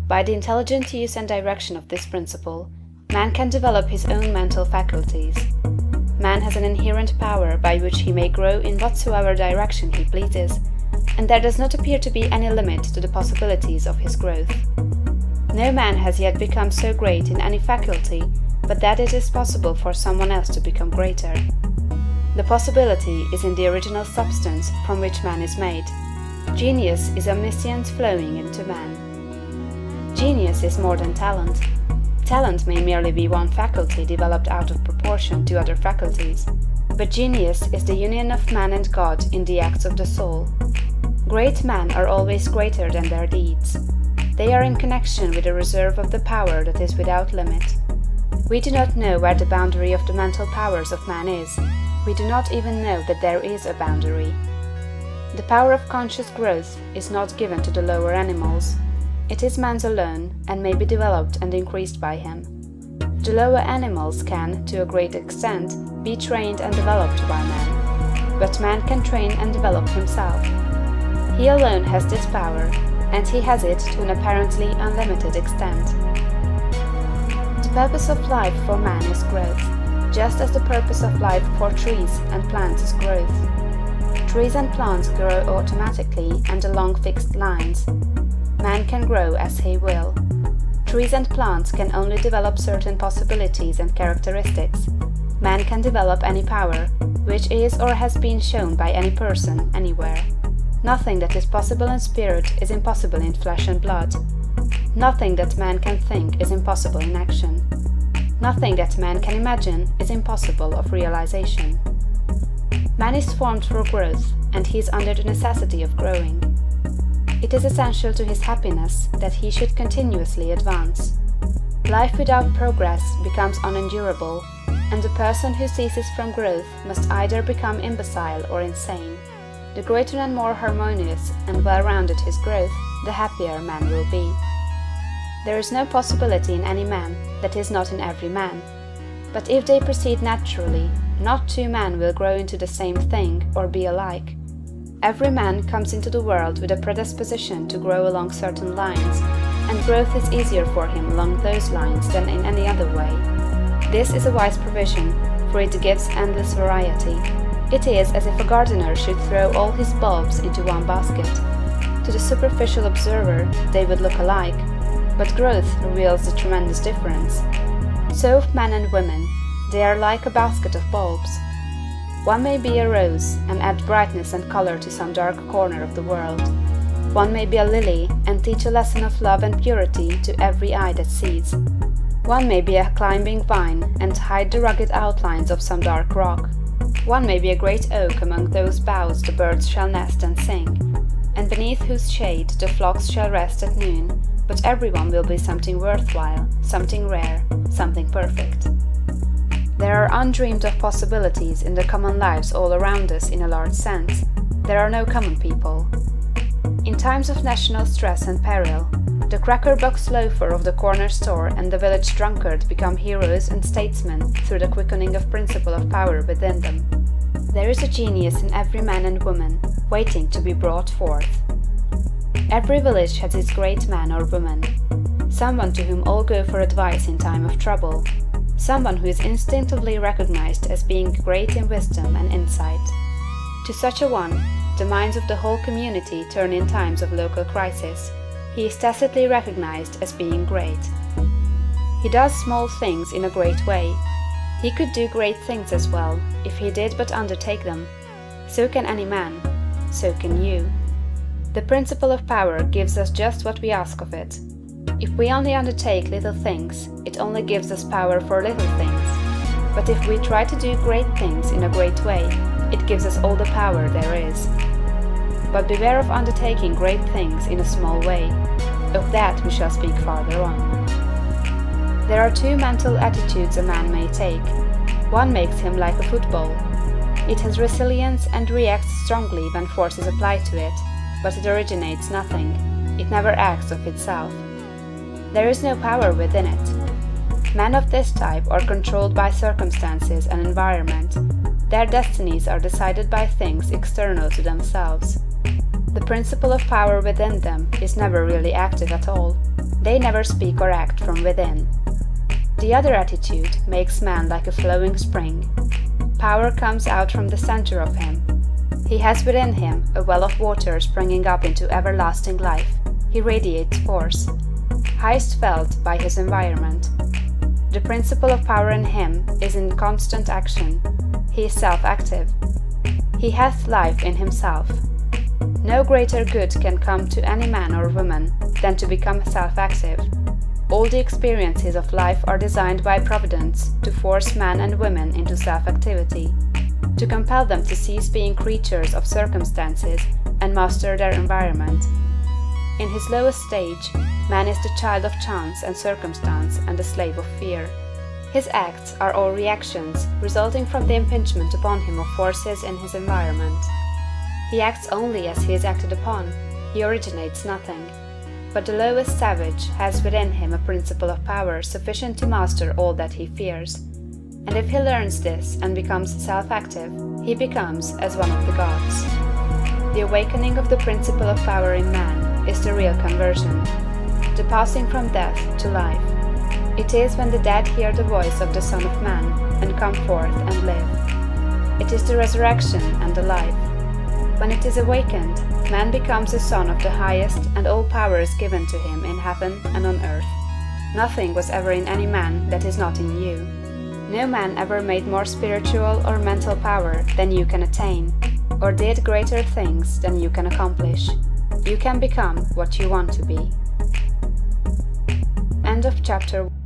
By the intelligent use and direction of this principle, man can develop his own mental faculties. Man has an inherent power by which he may grow in whatsoever direction he pleases, and there does not appear to be any limit to the possibilities of his growth. No man has yet become so great in any faculty but that it is possible for someone else to become greater. The possibility is in the original substance from which man is made. Genius is omniscience flowing into man. Genius is more than talent. Talent may merely be one faculty developed out of proportion to other faculties, but genius is the union of man and God in the acts of the soul. Great men are always greater than their deeds. They are in connection with a reserve of the power that is without limit. We do not know where the boundary of the mental powers of man is. We do not even know that there is a boundary. The power of conscious growth is not given to the lower animals. It is man's alone, and may be developed and increased by him. The lower animals can, to a great extent, be trained and developed by man, but man can train and develop himself. He alone has this power, and he has it to an apparently unlimited extent. The purpose of life for man is growth, just as the purpose of life for trees and plants is growth. Trees and plants grow automatically and along fixed lines. Man can grow as he will. Trees and plants can only develop certain possibilities and characteristics. Man can develop any power, which is or has been shown by any person, anywhere. Nothing that is possible in spirit is impossible in flesh and blood. Nothing that man can think is impossible in action. Nothing that man can imagine is impossible of realization. Man is formed for growth, and he is under the necessity of growing. It is essential to his happiness that he should continuously advance. Life without progress becomes unendurable, and the person who ceases from growth must either become imbecile or insane. The greater and more harmonious and well-rounded his growth, the happier man will be. There is no possibility in any man that is not in every man. But if they proceed naturally, not two men will grow into the same thing or be alike. Every man comes into the world with a predisposition to grow along certain lines, and growth is easier for him along those lines than in any other way. This is a wise provision, for it gives endless variety. It is as if a gardener should throw all his bulbs into one basket. To the superficial observer, they would look alike, but growth reveals the tremendous difference. So of men and women, they are like a basket of bulbs. One may be a rose and add brightness and color to some dark corner of the world. One may be a lily and teach a lesson of love and purity to every eye that sees. One may be a climbing vine and hide the rugged outlines of some dark rock. One may be a great oak among whose boughs the birds shall nest and sing, and beneath whose shade the flocks shall rest at noon, but everyone will be something worthwhile, something rare, something perfect. There are undreamed of possibilities in the common lives all around us in a large sense. There are no common people. In times of national stress and peril, the cracker-box loafer of the corner store and the village drunkard become heroes and statesmen through the quickening of principle of power within them. There is a genius in every man and woman, waiting to be brought forth. Every village has its great man or woman, someone to whom all go for advice in time of trouble, someone who is instinctively recognized as being great in wisdom and insight. To such a one, the minds of the whole community turn in times of local crisis. He is tacitly recognized as being great. He does small things in a great way. He could do great things as well, if he did but undertake them. So can any man. So can you. The principle of power gives us just what we ask of it. If we only undertake little things, it only gives us power for little things. But if we try to do great things in a great way, it gives us all the power there is. But beware of undertaking great things in a small way. Of that we shall speak farther on. There are two mental attitudes a man may take. One makes him like a football. It has resilience and reacts strongly when force is applied to it, but it originates nothing. It never acts of itself. There is no power within it. Men of this type are controlled by circumstances and environment. Their destinies are decided by things external to themselves. The principle of power within them is never really active at all. They never speak or act from within. The other attitude makes man like a flowing spring. Power comes out from the center of him. He has within him a well of water springing up into everlasting life. He radiates force, highest felt by his environment. The principle of power in him is in constant action. He is self-active. He hath life in himself. No greater good can come to any man or woman than to become self-active. All the experiences of life are designed by Providence to force man and women into self-activity, to compel them to cease being creatures of circumstances and master their environment. In his lowest stage, man is the child of chance and circumstance and the slave of fear. His acts are all reactions resulting from the impingement upon him of forces in his environment. He acts only as he is acted upon, he originates nothing. But the lowest savage has within him a principle of power sufficient to master all that he fears. And if he learns this and becomes self-active, he becomes as one of the gods. The awakening of the principle of power in man is the real conversion, the passing from death to life. It is when the dead hear the voice of the Son of Man and come forth and live. It is the resurrection and the life. When it is awakened, man becomes a son of the highest, and all power is given to him in heaven and on earth. Nothing was ever in any man that is not in you. No man ever made more spiritual or mental power than you can attain, or did greater things than you can accomplish. You can become what you want to be. End of chapter 1.